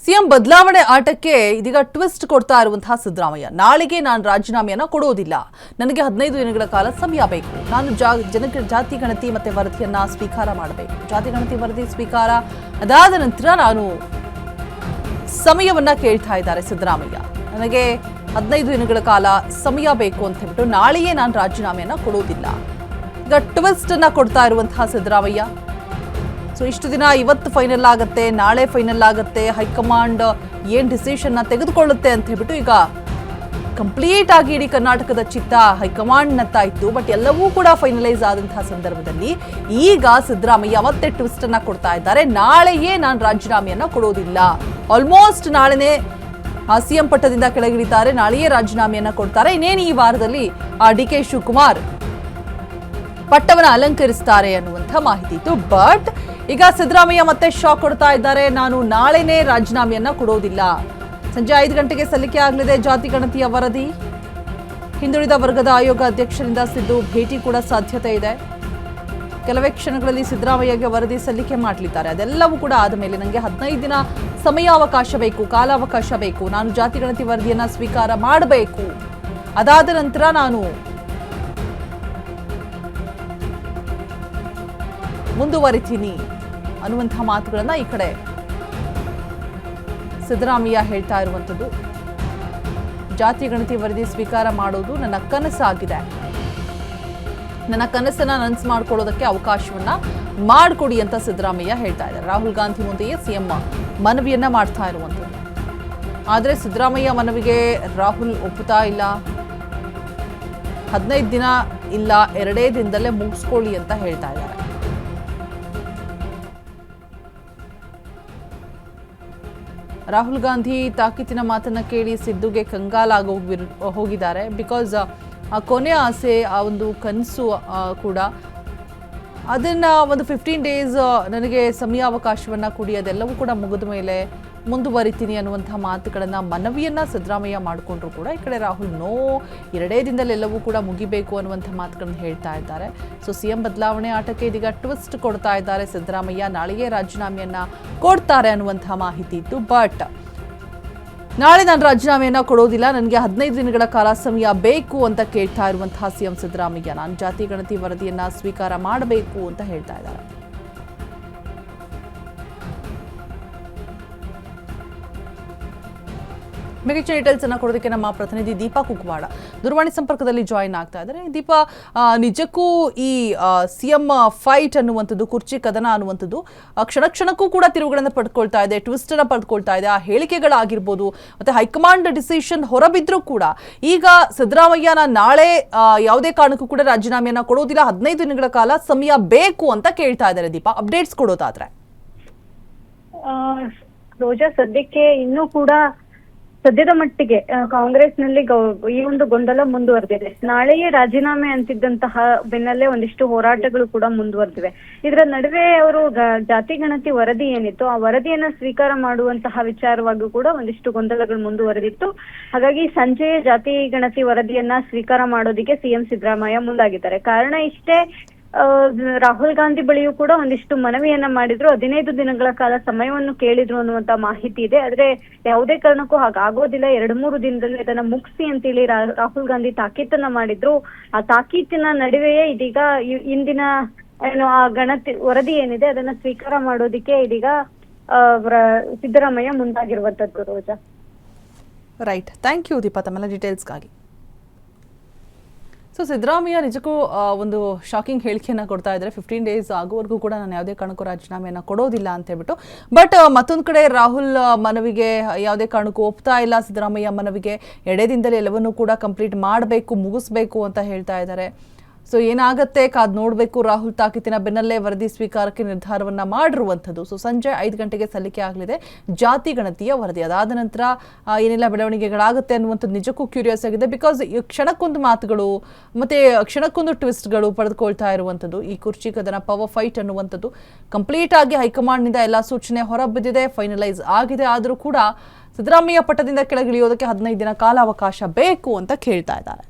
CM ಬದಲಾವಣೆ ಆಟಕ್ಕೆ ಇದೀಗ ಟ್ವಿಸ್ಟ್ ಕೊಡ್ತಾ ಇರುವಂತಹ ಸಿದ್ದರಾಮಯ್ಯ ನಾಳೆಗೆ ನಾನು ರಾಜೀನಾಮೆಯನ್ನ ಕೊಡೋದಿಲ್ಲ, ನನಗೆ 15 ದಿನಗಳ ಕಾಲ ಸಮಯ ಬೇಕು, ನಾನು ಜಾತಿ ಗಣತಿ ಮತ್ತೆ ವರದಿಯನ್ನ ಸ್ವೀಕಾರ ಮಾಡಬೇಕು, ಜಾತಿ ಗಣತಿ ವರದಿ ಸ್ವೀಕಾರ ಅದಾದ ನಂತರ ನಾನು ಸಮಯವನ್ನ ಕೇಳ್ತಾ ಇದ್ದಾರೆ ಸಿದ್ದರಾಮಯ್ಯ. ನನಗೆ 15 ದಿನಗಳ ಕಾಲ ಸಮಯ ಬೇಕು ಅಂತ ಹೇಳ್ಬಿಟ್ಟು ನಾಳೆಯೇ ನಾನು ರಾಜೀನಾಮೆಯನ್ನ ಕೊಡೋದಿಲ್ಲ. ಈಗ ಟ್ವಿಸ್ಟ್ ಅನ್ನ ಕೊಡ್ತಾ ಇರುವಂತಹ ಸಿದ್ದರಾಮಯ್ಯ. ಸೊ ಇಷ್ಟು ದಿನ ಇವತ್ತು ಫೈನಲ್ ಆಗುತ್ತೆ, ನಾಳೆ ಫೈನಲ್ ಆಗುತ್ತೆ, ಹೈಕಮಾಂಡ್ ಏನು ಡಿಸಿಷನ್ನ ತೆಗೆದುಕೊಳ್ಳುತ್ತೆ ಅಂತ ಹೇಳ್ಬಿಟ್ಟು ಈಗ ಕಂಪ್ಲೀಟ್ ಆಗಿ ಇಡೀ ಕರ್ನಾಟಕದ ಚಿತ್ತ ಹೈಕಮಾಂಡ್ನತ್ತ ಇತ್ತು. ಬಟ್ ಎಲ್ಲವೂ ಕೂಡ ಫೈನಲೈಸ್ ಆದಂತಹ ಸಂದರ್ಭದಲ್ಲಿ ಈಗ ಸಿದ್ದರಾಮಯ್ಯ ಮತ್ತೆ ಟ್ವಿಸ್ಟ್ ಅನ್ನ ಕೊಡ್ತಾ ಇದ್ದಾರೆ. ನಾಳೆಯೇ ನಾನು ರಾಜೀನಾಮೆಯನ್ನ ಕೊಡೋದಿಲ್ಲ, ಆಲ್ಮೋಸ್ಟ್ ನಾಳೆನೇ ಸಿಎಂ ಪಟ್ಟದಿಂದ ಕೆಳಗಿಳಿತಾರೆ, ನಾಳೆಯೇ ರಾಜೀನಾಮೆಯನ್ನ ಕೊಡ್ತಾರೆ. ಇನ್ನೇನು ಈ ವಾರದಲ್ಲಿ ಡಿ ಕೆ ಶಿವಕುಮಾರ್ ಪಟ್ಟವನ್ನ ಅಲಂಕರಿಸ್ತಾರೆ ಅನ್ನುವಂಥ ಮಾಹಿತಿ ಇತ್ತು. ಬಟ್ ಈಗ ಸಿದ್ದರಾಮಯ್ಯ ಮತ್ತೆ ಶಾಕ್ ಕೊಡ್ತಾ ಇದ್ದಾರೆ, ನಾನು ನಾಳೆನೇ ರಾಜೀನಾಮೆಯನ್ನ ಕೊಡೋದಿಲ್ಲ. ಸಂಜೆ 5 ಗಂಟೆಗೆ ಸಲ್ಲಿಕೆ ಆಗಲಿದೆ ಜಾತಿ ಗಣತಿಯ ವರದಿ. ಹಿಂದುಳಿದ ವರ್ಗದ ಆಯೋಗ ಅಧ್ಯಕ್ಷರಿಂದ ಸಿದ್ದು ಭೇಟಿ ಕೂಡ ಸಾಧ್ಯತೆ ಇದೆ. ಕೆಲವೇ ಕ್ಷಣಗಳಲ್ಲಿ ಸಿದ್ದರಾಮಯ್ಯಗೆ ವರದಿ ಸಲ್ಲಿಕೆ ಮಾಡಲಿದ್ದಾರೆ. ಅದೆಲ್ಲವೂ ಕೂಡ ಆದ ಮೇಲೆ ನನಗೆ 15 ದಿನ ಸಮಯಾವಕಾಶ ಬೇಕು, ಕಾಲಾವಕಾಶ ಬೇಕು, ನಾನು ಜಾತಿ ಗಣತಿ ವರದಿಯನ್ನ ಸ್ವೀಕಾರ ಮಾಡಬೇಕು, ಅದಾದ ನಂತರ ನಾನು ಮುಂದುವರಿತೀನಿ ಅನ್ನುವಂತಹ ಮಾತುಗಳನ್ನ ಈ ಕಡೆ ಸಿದ್ದರಾಮಯ್ಯ ಹೇಳ್ತಾ ಇರುವಂಥದ್ದು. ಜಾತಿ ಗಣತಿ ವರದಿ ಸ್ವೀಕಾರ ಮಾಡೋದು ನನ್ನ ಕನಸಾಗಿದೆ, ನನ್ನ ಕನಸನ್ನ ನನಸು ಮಾಡ್ಕೊಳ್ಳೋದಕ್ಕೆ ಅವಕಾಶವನ್ನ ಮಾಡಿಕೊಡಿ ಅಂತ ಸಿದ್ದರಾಮಯ್ಯ ಹೇಳ್ತಾ ಇದ್ದಾರೆ. ರಾಹುಲ್ ಗಾಂಧಿ ಮುಂದೆಯೇ ಸಿಎಂ ಮನವಿಯನ್ನ ಮಾಡ್ತಾ ಇರುವಂಥದ್ದು. ಆದರೆ ಸಿದ್ದರಾಮಯ್ಯ ಮನವಿಗೆ ರಾಹುಲ್ ಒಪ್ಪುತ್ತಾ ಇಲ್ಲ. 15 ದಿನ ಇಲ್ಲ, 2 ದಿನದಲ್ಲೇ ಮುಗಿಸ್ಕೊಳ್ಳಿ ಅಂತ ಹೇಳ್ತಾ ಇದ್ದಾರೆ. ರಾಹುಲ್ ಗಾಂಧಿ ತಾಕೀತಿನ ಮಾತನ್ನ ಕೇಳಿ ಸಿದ್ದುಗೆ ಹೋಗಿದ್ದಾರೆ. ಬಿಕಾಸ್ ಕೊನೆ ಆಸೆ, ಆ ಒಂದು ಕನಸು ಕೂಡ, ಅದನ್ನ ಒಂದು 15 ಡೇಸ್ ನನಗೆ ಸಮಯಾವಕಾಶವನ್ನ ಕೊಡಿ, ಅದೆಲ್ಲವೂ ಕೂಡ ಮುಗಿದ ಮೇಲೆ ಮುಂದುವರಿತೀನಿ ಅನ್ನುವಂತಹ ಮಾತುಗಳನ್ನ ಮನವಿಯನ್ನ ಸಿದ್ದರಾಮಯ್ಯ ಮಾಡಿಕೊಂಡ್ರು ಕೂಡ ಈ ಕಡೆ ರಾಹುಲ್ 2 ದಿನದಲ್ಲಿ ಎಲ್ಲವೂ ಕೂಡ ಮುಗಿಬೇಕು ಅನ್ನುವಂಥ ಮಾತುಗಳನ್ನ ಹೇಳ್ತಾ ಇದ್ದಾರೆ. ಸೊ ಸಿಎಂ ಬದಲಾವಣೆ ಆಟಕ್ಕೆ ಇದೀಗ ಟ್ವಿಸ್ಟ್ ಕೊಡ್ತಾ ಇದ್ದಾರೆ ಸಿದ್ದರಾಮಯ್ಯ. ನಾಳೆಯೇ ರಾಜೀನಾಮೆಯನ್ನ ಕೊಡ್ತಾರೆ ಅನ್ನುವಂತಹ ಮಾಹಿತಿ ಇತ್ತು. ಬಟ್ ನಾಳೆ ನಾನು ರಾಜೀನಾಮೆಯನ್ನ ಕೊಡೋದಿಲ್ಲ, ನನಗೆ 15 ದಿನಗಳ ಕಾಲ ಸಮಯ ಬೇಕು ಅಂತ ಕೇಳ್ತಾ ಇರುವಂತಹ ಸಿಎಂ ಸಿದ್ದರಾಮಯ್ಯ. ನಾನು ಜಾತಿ ಗಣತಿ ವರದಿಯನ್ನ ಸ್ವೀಕಾರ ಮಾಡಬೇಕು ಅಂತ ಹೇಳ್ತಾ ಇದ್ದಾರೆ. ಮಿಗಿನ ಡೀಟೇಲ್ಸ್ ಅನ್ನ ಕೊಡೋದಕ್ಕೆ ನಮ್ಮ ಪ್ರತಿನಿಧಿ ದೀಪಾ ಕುಕ್ವಾಡ ದೂರವಾಣಿ ಸಂಪರ್ಕದಲ್ಲಿ ಜಾಯಿನ್ ಆಗ್ತಾ ಇದ್ದಾರೆ. ದೀಪಾ, ನಿಜಕ್ಕೂ ಈ ಸಿಎಂ ಫೈಟ್ ಅನ್ನುವಂಥದ್ದು, ಕುರ್ಚಿ ಕದನ ಅನ್ನುವಂಥದ್ದು ಕ್ಷಣ ಕ್ಷಣಕ್ಕೂ ಕೂಡ ತಿರುವುಗಳನ್ನು ಪಡ್ಕೊಳ್ತಾ ಇದೆ, ಟ್ವಿಸ್ಟ್ ಅನ್ನ ಪಡ್ಕೊಳ್ತಾ ಇದೆ. ಆ ಹೇಳಿಕೆಗಳಾಗಿರ್ಬೋದು, ಮತ್ತೆ ಹೈಕಮಾಂಡ್ ಡಿಸಿಷನ್ ಹೊರಬಿದ್ರೂ ಕೂಡ ಈಗ ಸಿದ್ದರಾಮಯ್ಯನ ನಾಳೆ ಯಾವುದೇ ಕಾರಣಕ್ಕೂ ಕೂಡ ರಾಜೀನಾಮೆಯನ್ನ ಕೊಡೋದಿಲ್ಲ, 15 ದಿನಗಳ ಕಾಲ ಸಮಯ ಬೇಕು ಅಂತ ಕೇಳ್ತಾ ಇದ್ದಾರೆ. ದೀಪಾ, ಅಪ್ಡೇಟ್ಸ್ ಕೊಡೋದಾದ್ರೆ. ರೋಜಾ, ಸದ್ಯಕ್ಕೆ ಇನ್ನೂ ಕೂಡ ಸದ್ಯದ ಮಟ್ಟಿಗೆ ಕಾಂಗ್ರೆಸ್ನಲ್ಲಿ ಈ ಒಂದು ಗೊಂದಲ ಮುಂದುವರೆದಿದೆ. ನಾಳೆಯೇ ರಾಜೀನಾಮೆ ಅಂತಿದ್ದಂತಹ ಬೆನ್ನಲ್ಲೇ ಒಂದಿಷ್ಟು ಹೋರಾಟಗಳು ಕೂಡ ಮುಂದುವರೆದಿವೆ. ಇದರ ನಡುವೆ ಅವರು ಜಾತಿ ಗಣತಿ ವರದಿ ಏನಿತ್ತು, ಆ ವರದಿಯನ್ನ ಸ್ವೀಕಾರ ಮಾಡುವಂತಹ ವಿಚಾರವಾಗಿಯೂ ಕೂಡ ಒಂದಿಷ್ಟು ಗೊಂದಲಗಳು ಮುಂದುವರೆದಿತ್ತು. ಹಾಗಾಗಿ ಸಂಜೆಯೇ ಜಾತಿ ಗಣತಿ ವರದಿಯನ್ನ ಸ್ವೀಕಾರ ಮಾಡೋದಿಕ್ಕೆ ಸಿಎಂ ಸಿದ್ದರಾಮಯ್ಯ ಮುಂದಾಗಿದ್ದಾರೆ. ಕಾರಣ ಇಷ್ಟೇ, ರಾಹುಲ್ ಗಾಂಧಿ ಬಳಿಯೂ ಕೂಡ ಒಂದಿಷ್ಟು ಮನವಿಯನ್ನ ಮಾಡಿದ್ರು, 15 ದಿನಗಳ ಕಾಲ ಸಮಯವನ್ನು ಕೇಳಿದ್ರು ಅನ್ನುವಂತ ಮಾಹಿತಿ ಇದೆ. ಆದ್ರೆ ಯಾವುದೇ ಕಾರಣಕ್ಕೂ ಹಾಗಾಗೋದಿಲ್ಲ, 2-3 ದಿನದಲ್ಲಿ ಅದನ್ನ ಮುಗಿಸಿ ಅಂತೇಳಿ ರಾಹುಲ್ ಗಾಂಧಿ ತಾಕೀತನ್ನ ಮಾಡಿದ್ರು. ಆ ತಾಕೀತಿನ ನಡುವೆಯೇ ಇದೀಗ ಇಂದಿನ ಏನು ಆ ಗಣತಿ ವರದಿ ಏನಿದೆ ಅದನ್ನ ಸ್ವೀಕಾರ ಮಾಡೋದಿಕ್ಕೆ ಇದೀಗ ಸಿದ್ದರಾಮಯ್ಯ ಮುಂದಾಗಿರುವಂತದ್ದು. ರೋಜಾ, ರೈಟ್, ಥ್ಯಾಂಕ್ ಯು ದೀಪಾ ತಮ್ಮೆಲ್ಲ ಡೀಟೇಲ್ಸ್ಗಾಗಿ. ಸೊ ಸಿದ್ದರಾಮಯ್ಯ ನಿಜಕ್ಕೂ ಒಂದು ಶಾಕಿಂಗ್ ಹೇಳಿಕೆಯನ್ನು ಕೊಡ್ತಾ ಇದ್ದಾರೆ. 15 ಡೇಸ್ ಆಗೋವರೆಗೂ ಕೂಡ ನಾನು ಯಾವುದೇ ಕಾರಣಕ್ಕೂ ರಾಜೀನಾಮೆಯನ್ನು ಕೊಡೋದಿಲ್ಲ ಅಂತ ಹೇಳ್ಬಿಟ್ಟು. ಬಟ್ ಮತ್ತೊಂದು ಕಡೆ ರಾಹುಲ್ ಮನವಿಗೆ ಯಾವುದೇ ಕಾರಣಕ್ಕೂ ಒಪ್ತಾ ಇಲ್ಲ. ಸಿದ್ದರಾಮಯ್ಯ ಮನವಿಗೆ 2 ದಿನದಲ್ಲಿ ಎಲ್ಲವನ್ನೂ ಕೂಡ ಕಂಪ್ಲೀಟ್ ಮಾಡಬೇಕು, ಮುಗಿಸ್ಬೇಕು ಅಂತ ಹೇಳ್ತಾ ಇದ್ದಾರೆ. ಸೊ ಏನಾಗುತ್ತೆ ಕಾದ್ ನೋಡಬೇಕು. ರಾಹುಲ್ ತಾಕೀತಿನ ಬೆನ್ನಲ್ಲೇ ವರದಿ ಸ್ವೀಕಾರಕ್ಕೆ ನಿರ್ಧಾರವನ್ನ ಮಾಡಿರುವಂಥದ್ದು. ಸೊ ಸಂಜೆ 5 ಗಂಟೆಗೆ ಸಲ್ಲಿಕೆ ಆಗಲಿದೆ ಜಾತಿ ಗಣತಿಯ ವರದಿ. ಅದಾದ ನಂತರ ಏನೆಲ್ಲ ಬೆಳವಣಿಗೆಗಳಾಗುತ್ತೆ ಅನ್ನುವಂಥದ್ದು ನಿಜಕ್ಕೂ ಕ್ಯೂರಿಯಸ್ ಆಗಿದೆ. ಬಿಕಾಸ್ ಕ್ಷಣಕ್ಕೊಂದು ಮಾತುಗಳು ಮತ್ತೆ ಕ್ಷಣಕ್ಕೊಂದು ಟ್ವಿಸ್ಟ್ಗಳು ಪಡೆದುಕೊಳ್ತಾ ಇರುವಂಥದ್ದು. ಈ ಕುರ್ಚಿ ಕದನ ಪವರ್ ಫೈಟ್ ಅನ್ನುವಂಥದ್ದು ಕಂಪ್ಲೀಟ್ ಆಗಿ ಹೈಕಮಾಂಡ್ನಿಂದ ಎಲ್ಲ ಸೂಚನೆ ಹೊರಬಿದ್ದಿದೆ, ಫೈನಲೈಸ್ ಆಗಿದೆ. ಆದರೂ ಕೂಡ ಸಿದ್ದರಾಮಯ್ಯ ಪಟ್ಟದಿಂದ ಕೆಳಗಿಳಿಯೋದಕ್ಕೆ 15 ದಿನ ಕಾಲಾವಕಾಶ ಬೇಕು ಅಂತ ಕೇಳ್ತಾ ಇದ್ದಾರೆ.